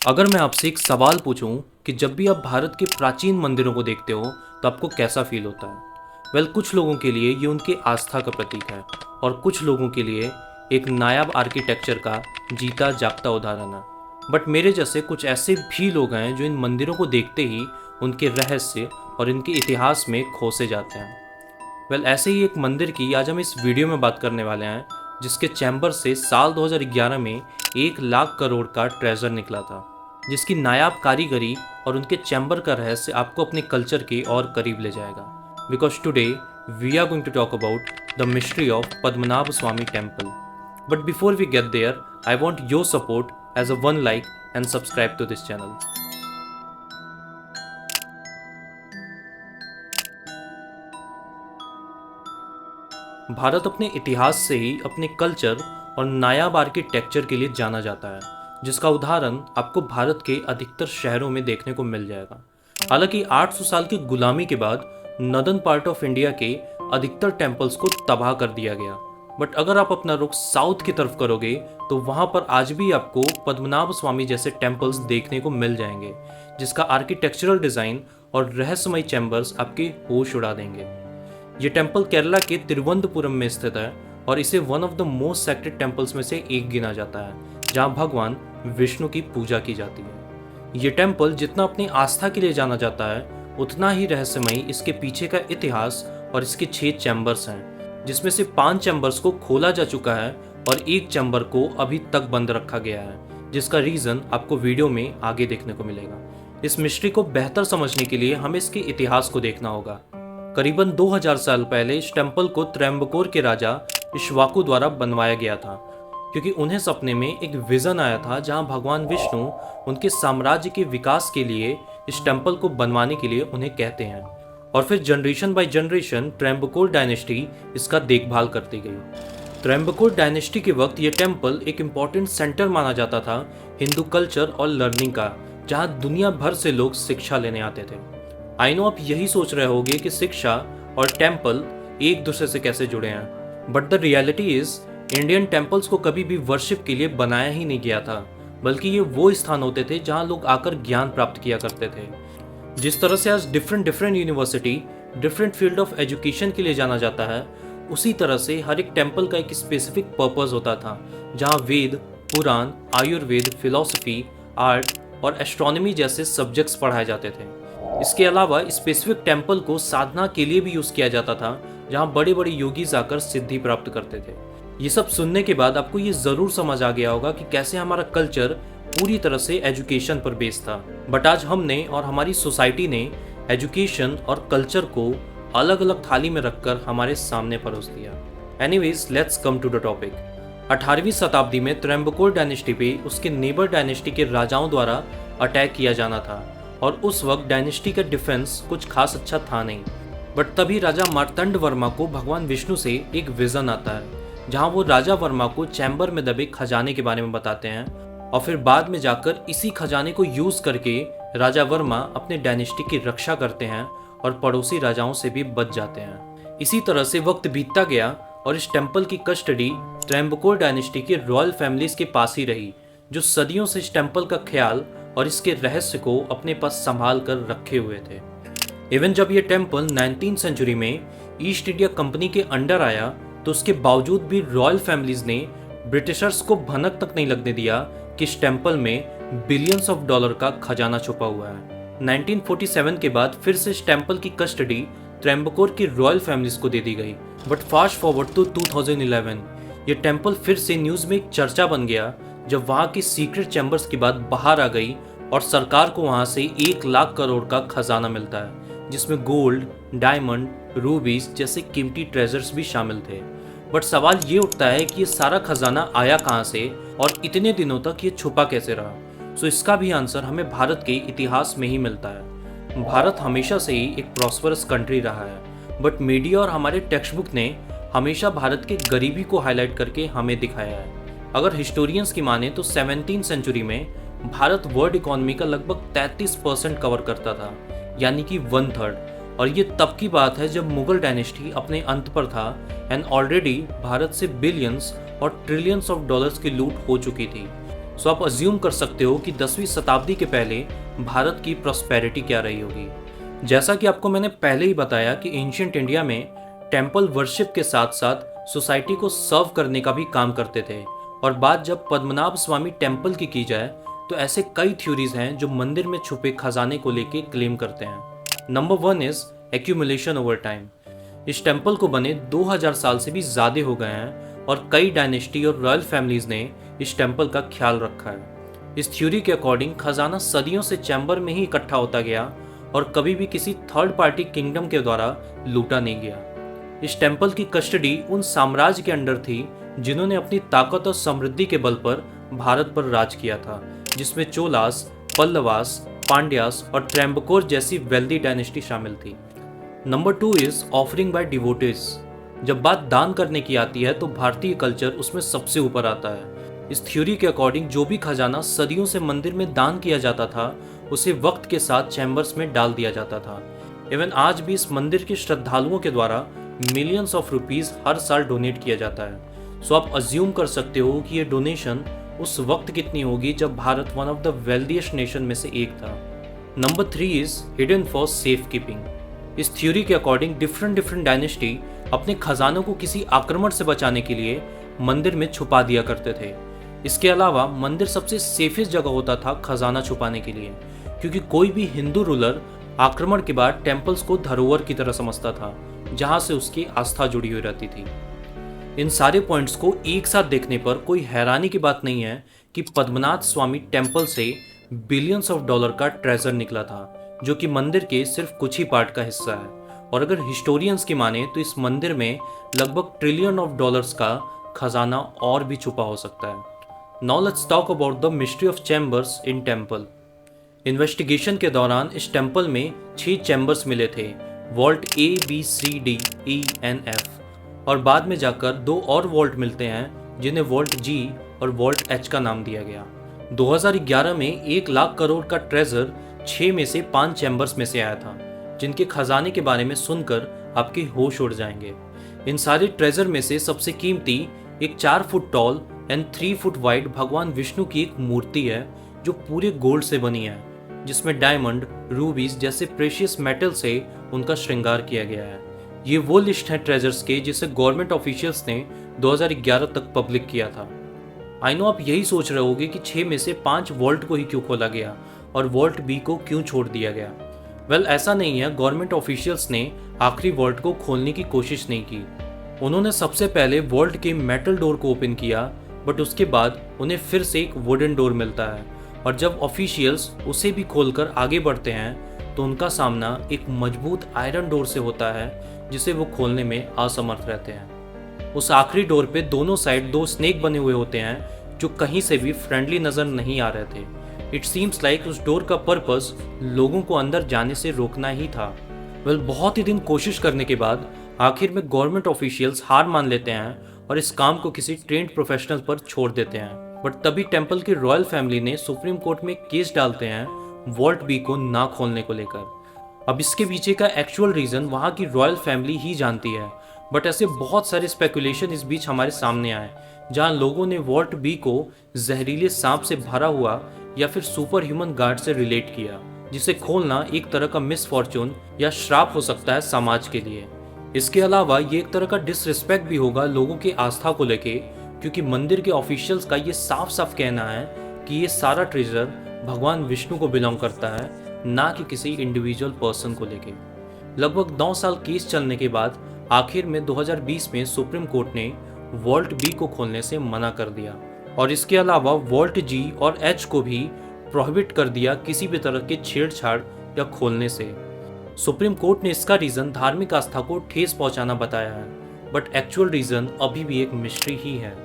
अगर मैं आपसे एक सवाल पूछूं कि जब भी आप भारत के प्राचीन मंदिरों को देखते हो तो आपको कैसा फील होता है? कुछ लोगों के लिए ये उनके आस्था का प्रतीक है और कुछ लोगों के लिए एक नायाब आर्किटेक्चर का जीता जागता उदाहरण है। बट मेरे जैसे कुछ ऐसे भी लोग हैं जो इन मंदिरों को देखते ही उनके रहस्य और इनके इतिहास में खोसे जाते हैं। ऐसे ही एक मंदिर की आज हम इस वीडियो में बात करने वाले हैं, जिसके चैम्बर से साल 2011 में 1 लाख करोड़ का ट्रेजर निकला था, जिसकी नायाब कारीगरी और उनके चैम्बर का रहस्य आपको अपने कल्चर के और करीब ले जाएगा। Because today we are going to talk about the mystery of Padmanabha Swamy temple. But before we get there, I want your support as a one like and subscribe to this channel. Bharat अपने इतिहास से ही अपने culture और नायाब architecture के लिए जाना जाता है, जिसका उदाहरण आपको भारत के अधिकतर शहरों में देखने को मिल जाएगा। हालांकि 800 साल की गुलामी के बाद नॉर्दर्न पार्ट ऑफ इंडिया के अधिकतर टेम्पल्स को तबाह कर दिया गया। बट अगर आप अपना रुख साउथ की तरफ करोगे तो वहां पर आज भी आपको पद्मनाभ स्वामी जैसे टेम्पल्स देखने को मिल जाएंगे, जिसका आर्किटेक्चरल डिजाइन और रहस्यमय चैम्बर्स आपके होश उड़ा देंगे। ये टेम्पल केरला के तिरुवनंतपुरम में स्थित है और इसे one of the most sacred temples में से एक गिना जाता है, जहां भगवान विष्णु की पूजा की जाती है। ये टेम्पल जितना अपनी आस्था के लिए जाना जाता है, उतना ही रहस्यमयी इसके पीछे का इतिहास और इसके 6 चैम्बर्स हैं, जिसमें से 5 चैम्बर्स को खोला जा चुका है और एक चैम्बर को अभी तक बंद रखा गया है, जिसका रीजन आपको वीडियो में आगे देखने को मिलेगा। इस मिस्ट्री को बेहतर समझने के लिए हमें इसके इतिहास को देखना होगा। करीबन 2000 साल पहले इस टेम्पल को त्रैम्बकोर के राजा इक्ष्वाकु द्वारा बनवाया गया था, क्योंकि उन्हें सपने में एक विजन आया था जहां भगवान विष्णु उनके साम्राज्य के विकास के लिए इस टेम्पल को बनवाने के लिए उन्हें कहते हैं, और फिर जनरेशन बाय जनरेशन त्रैम्बकोर डायनेस्टी इसका देखभाल करती गई। त्रैम्बकोर डायनेस्टी के वक्त यह टेम्पल एक इम्पॉर्टेंट सेंटर माना जाता था हिंदू कल्चर और लर्निंग का, जहां दुनिया भर से लोग शिक्षा लेने आते थे। आई नो आप यही सोच रहे होगे कि शिक्षा और टेम्पल एक दूसरे से कैसे जुड़े हैं, but the reality is Indian temples को कभी भी वर्शिप के लिए बनाया ही नहीं गया था, बल्कि ये वो स्थान होते थे जहां लोग आकर ज्ञान प्राप्त किया करते थे। जिस तरह से आज different university different field of education के लिए जाना जाता है, उसी तरह से हर एक टेम्पल का एक स्पेसिफिक पर्पस होता था, जहाँ वेद, पुराण, आयुर्वेद, फिलॉसफी, आर्ट और एस्ट्रोनॉमी जैसे सब्जेक्ट्स पढ़ाए जाते थे। इसके अलावा स्पेसिफिक टेम्पल को साधना के लिए भी यूज किया जाता था, जहां बड़े बड़े योगी जाकर सिद्धि प्राप्त करते थे। ये सब सुनने के बाद आपको ये जरूर समझ आ गया होगा कि कैसे हमारा कल्चर पूरी तरह से एजुकेशन पर बेस्ड था। बट आज हमने और हमारी सोसाइटी ने एजुकेशन और कल्चर को अलग अलग थाली में रखकर हमारे सामने परोस दिया। Anyways, let's come to the topic. 18वीं शताब्दी में त्रैम्बकोर डायनेस्टी पे उसके नेबर डायनेस्टी के राजाओं द्वारा अटैक किया जाना था, और उस वक्त डायनेस्टी का डिफेंस कुछ खास अच्छा था नहीं। बट तभी राजा मार्तंड वर्मा को भगवान विष्णु से एक विजन आता है, जहां वो राजा वर्मा को चैम्बर में दबे खजाने के बारे में बताते हैं, और फिर बाद में जाकर इसी खजाने को यूज करके राजा वर्मा अपने डायनेस्टी की रक्षा करते हैं और पड़ोसी राजाओं से भी बच जाते हैं। इसी तरह से वक्त बीतता गया और इस टेम्पल की कस्टडी त्रैम्बकोर डायनेस्टी के रॉयल फैमिलीज के पास ही रही, जो सदियों से इस टेम्पल का ख्याल और इसके रहस्य को अपने पास संभाल कर रखे हुए थे। इवन जब यह टेम्पल 19वीं सेंचुरी में ईस्ट इंडिया कंपनी के अंडर आया, तो उसके बावजूद भी रॉयल फैमिलीज ने ब्रिटिशर्स को भनक तक नहीं लगने दिया कि इस टेम्पल में बिलियंस ऑफ डॉलर का खजाना छुपा हुआ है। 1947 के बाद फिर से इस टेम्पल की कस्टडी त्रैम्बकोर की रॉयल फैमिलीज को दे दी गई। बट फास्ट फॉरवर्ड टू 2011, ये टेम्पल फिर से न्यूज में एक चर्चा बन गया, जब वहां की सीक्रेट चैम्बर्स की बात बाहर आ गई और सरकार को वहां से 1 लाख करोड़ का खजाना मिलता है, जिसमें गोल्ड, डायमंड, रूबीज जैसे कीमती ट्रेजर्स भी शामिल थे। बट सवाल ये उठता है कि ये सारा खजाना आया कहां से और इतने दिनों तक ये छुपा कैसे रहा। सो इसका भी आंसर हमें भारत के इतिहास में ही मिलता है। भारत हमेशा से ही एक प्रॉस्परस कंट्री रहा है, बट मीडिया और हमारे टेक्स्ट बुक ने हमेशा भारत के गरीबी को हाईलाइट करके हमें दिखाया है। अगर हिस्टोरियंस की माने तो 17वीं सेंचुरी में भारत वर्ल्ड इकोनॉमी का लगभग 33% कवर करता था, यानी कि 1/3। और ये तब की बात है जब मुगल डायनेस्टी अपने अंत पर था एंड ऑलरेडी भारत से बिलियंस और ट्रिलियंस ऑफ डॉलर्स की लूट हो चुकी थी। सो आप अज्यूम कर सकते हो कि 10वीं शताब्दी के पहले भारत की प्रॉस्पेरिटी क्या रही होगी। जैसा कि आपको मैंने पहले ही बताया कि एंशिएंट इंडिया में टेम्पल वर्शिप के साथ साथ सोसाइटी को सर्व करने का भी काम करते थे। और बात जब पद्मनाभ स्वामी टेम्पल की जाए तो ऐसे कई थ्योरीज हैं जो मंदिर में छुपे खजाने को लेके क्लेम करते हैं। Number 1 is accumulation over time. इस टेम्पल को बने 2000 साल से भी ज़्यादा हो गए हैं और कई डायनेस्टी और रॉयल फैमिलीज ने इस टेम्पल का ख्याल रखा है। इस थ्योरी के अकॉर्डिंग खजाना सदियों से चैम्बर में ही इकट्ठा होता गया और कभी भी किसी थर्ड पार्टी किंगडम के द्वारा लूटा नहीं गया। इस टेम्पल की कस्टडी उन साम्राज्य के अंडर थी जिन्होंने अपनी ताकत और समृद्धि के बल पर भारत पर राज किया था, जिसमें चोलास, पल्लवास, पांड्यास और ट्रेम्बकोर जैसी वेल्दी डायनेस्टी शामिल थी। Number 2 is offering by devotees. जब बात दान करने की आती है तो भारतीय कल्चर उसमें सबसे ऊपर आता है। इस थ्योरी के अकॉर्डिंग जो भी खजाना सदियों से मंदिर में दान किया जाता था उसे वक्त के साथ चैम्बर्स में डाल दिया जाता था। इवन आज भी इस मंदिर के श्रद्धालुओं के द्वारा मिलियंस ऑफ रुपीस हर साल डोनेट किया जाता है। सो आप अज्यूम कर सकते हो कि ये डोनेशन उस वक्त कितनी होगी जब Bharat one of the wealthiest nation में से एक था। Number 3 is hidden for safe keeping. इस थ्योरी के अकॉर्डिंग डिफरेंट डायनेस्टी अपने खजानों को किसी आक्रमण से बचाने के लिए मंदिर में छुपा दिया करते थे। इसके अलावा मंदिर सबसे सेफेस्ट जगह होता था खजाना छुपाने के लिए, क्योंकि कोई भी हिंदू रूलर आक्रमण के बाद टेम्पल्स को धरोहर की तरह समझता था जहां से उसकी आस्था जुड़ी हुई रहती थी। इन सारे पॉइंट्स को एक साथ देखने पर कोई हैरानी की बात नहीं है कि पद्मनाभ स्वामी टेम्पल से बिलियंस ऑफ डॉलर का ट्रेजर निकला था, जो कि मंदिर के सिर्फ कुछ ही पार्ट का हिस्सा है। और अगर हिस्टोरियंस की माने तो इस मंदिर में लगभग ट्रिलियन ऑफ डॉलर्स का खजाना और भी छुपा हो सकता है। Now let's talk about the mystery of chambers in temple. Investigation के दौरान इस टेम्पल में 6 चैम्बर्स मिले थे, vault A, B, C, D, E, N, F, और बाद में जाकर 2 और वॉल्ट मिलते हैं जिन्हें वॉल्ट G और वॉल्ट H का नाम दिया गया। 2011 में 1 लाख करोड़ का ट्रेजर 6 में से 5 चैम्बर्स में से आया था, जिनके खजाने के बारे में सुनकर आपके होश उड़ जाएंगे। इन सारे ट्रेजर में से सबसे कीमती एक 4 foot tall and 3 foot wide भगवान विष्णु की एक मूर्ति है जो पूरे गोल्ड से बनी है, जिसमें डायमंड, रूबीज जैसे प्रेशियस मेटल से उनका श्रृंगार किया गया है। ये वो लिस्ट है ट्रेजर्स के जिसे गवर्नमेंट ऑफिशियल्स ने 2011 तक पब्लिक किया था। आई नो आप यही सोच रहे होगे कि 6 में से 5 वॉल्ट को ही क्यों खोला गया और वॉल्ट बी को क्यों छोड़ दिया गया। वेल, ऐसा नहीं है। गवर्नमेंट ऑफिशियल्स ने आखिरी वॉल्ट को खोलने की कोशिश नहीं की। उन्होंने सबसे पहले वॉल्ट के मेटल डोर को ओपन किया, बट उसके बाद उन्हें फिर से एक वुडन डोर मिलता है, और जब ऑफिशियल्स उसे भी खोलकर आगे बढ़ते हैं तो उनका सामना एक मजबूत आयरन डोर से होता है जिसे वो खोलने में असमर्थ रहते हैं। उस आखिरी डोर पे दोनों साइड 2 स्नेक बने हुए होते हैं जो कहीं से भी फ्रेंडली नजर नहीं आ रहे थे। इट सीम्स लाइक उस डोर का पर्पस लोगों को अंदर जाने से रोकना ही था। वेल, बहुत ही दिन कोशिश करने के बाद आखिर में गवर्नमेंट ऑफिशियल्स हार मान लेते हैं और इस काम को किसी ट्रेंड प्रोफेशनल पर छोड़ देते हैं। बट तभी टेम्पल की रॉयल फैमिली ने सुप्रीम कोर्ट में केस डालते हैं वॉल्ट बी को ना खोलने को लेकर। अब इसके पीछे का एक्चुअल रीजन वहाँ की रॉयल फैमिली ही जानती है, बट ऐसे बहुत सारे स्पेकुलेशन इस बीच हमारे सामने आए जहाँ लोगों ने वॉल्ट बी को जहरीले सांप से भरा हुआ या फिर सुपर ह्यूमन गार्ड से रिलेट किया, जिसे खोलना एक तरह का मिसफॉर्चून या श्राप हो सकता है समाज के लिए। इसके अलावा ये एक तरह का डिसरिस्पेक्ट भी होगा लोगों की आस्था को लेके, क्योंकि मंदिर के ऑफिशियल्स का ये साफ साफ कहना है कि ये सारा ट्रेजर भगवान विष्णु को बिलोंग करता है, ना कि किसी इंडिविजुअल पर्सन को लेके। लगभग 9 साल केस चलने के बाद आखिर में 2020 में सुप्रीम कोर्ट ने वॉल्ट बी को खोलने से मना कर दिया, और इसके अलावा वॉल्ट जी और एच को भी प्रोहिबिट कर दिया किसी भी तरह के छेड़छाड़ या खोलने से। सुप्रीम कोर्ट ने इसका रीजन धार्मिक आस्था को ठेस पहुंचाना बताया है, बट एक्चुअल रीजन अभी भी एक मिस्ट्री ही है।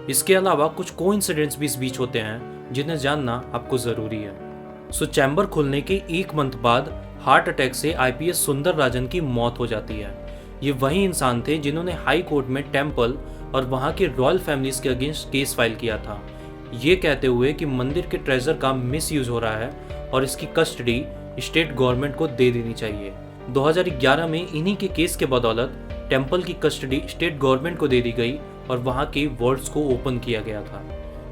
इसके अलावा कुछ कोइंसिडेंट्स भी इस बीच होते हैं जिन्हें जानना आपको जरूरी है। सो चैम्बर खुलने के 1 मंथ बाद हार्ट अटैक से आईपीएस सुंदर राजन की मौत हो जाती है। ये वही इंसान थे जिन्होंने हाई कोर्ट में टेम्पल और वहाँ के रॉयल फैमिलीज के अगेंस्ट केस फाइल किया था, ये कहते हुए कि मंदिर के ट्रेजर का मिसयूज हो रहा है और इसकी कस्टडी स्टेट गवर्नमेंट को दे देनी चाहिए। 2011 में इन्हीं के केस के बदौलत टेम्पल की कस्टडी स्टेट गवर्नमेंट को दे दी गई और वहाँ के वॉल्ट्स को ओपन किया गया था।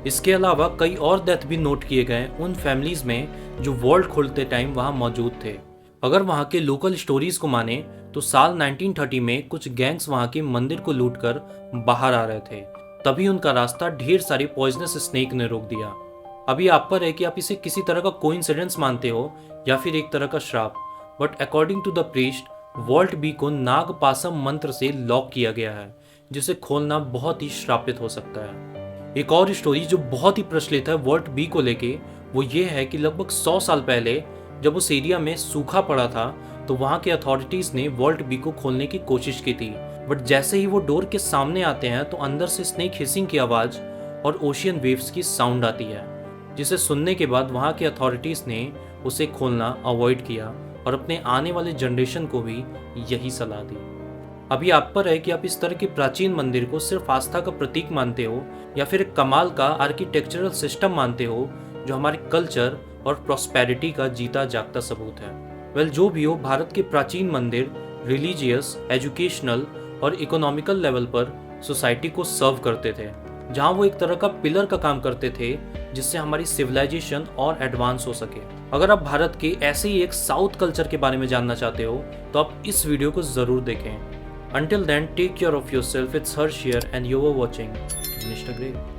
इसके अलावा कई और डेथ भी नोट किए गए उन फैमिलीज में जो वॉल्ट खोलते टाइम वहां मौजूद थे। अगर वहां के लोकल स्टोरीज को माने तो साल 1930 में कुछ गैंग्स वहां के मंदिर को लूटकर बाहर आ रहे थे। तभी उनका रास्ता ढेर सारे पॉइजनस स्नेक ने रोक दिया। अभी आप पर है कि आप इसे किसी तरह का कोइंसिडेंस मानते हो या फिर एक तरह का श्राप, but according to the priest vault B को नागपासम मंत्र से लॉक किया गया है, जिसे खोलना बहुत ही श्रापित हो सकता है। एक और स्टोरी जो बहुत ही प्रचलित है वॉल्ट बी को लेके वो ये है कि लगभग 100 साल पहले जब उस एरिया में सूखा पड़ा था तो वहाँ के अथॉरिटीज ने वॉल्ट बी को खोलने की कोशिश की थी, बट जैसे ही वो डोर के सामने आते हैं तो अंदर से स्नेक हिसिंग की आवाज और ओशियन वेव्स की साउंड आती है, जिसे सुनने के बाद वहाँ के अथॉरिटीज ने उसे खोलना अवॉइड किया और अपने आने वाले जनरेशन को भी यही सलाह दी। अभी आप पर है कि आप इस तरह के प्राचीन मंदिर को सिर्फ आस्था का प्रतीक मानते हो या फिर एक कमाल का आर्किटेक्चरल सिस्टम मानते हो जो हमारे कल्चर और प्रॉस्पेरिटी का जीता जागता सबूत है। वेल, जो भी हो, भारत के प्राचीन मंदिर रिलीजियस, एजुकेशनल और इकोनॉमिकल लेवल पर सोसाइटी को सर्व करते थे, जहां वो एक तरह का पिलर का काम करते थे जिससे हमारी सिविलाइजेशन और एडवांस हो सके। अगर आप भारत के ऐसे ही एक साउथ कल्चर के बारे में जानना चाहते हो तो आप इस वीडियो को जरूर देखें। Until then, take care of yourself. It's Harsh here and you were watching Mr. Grey.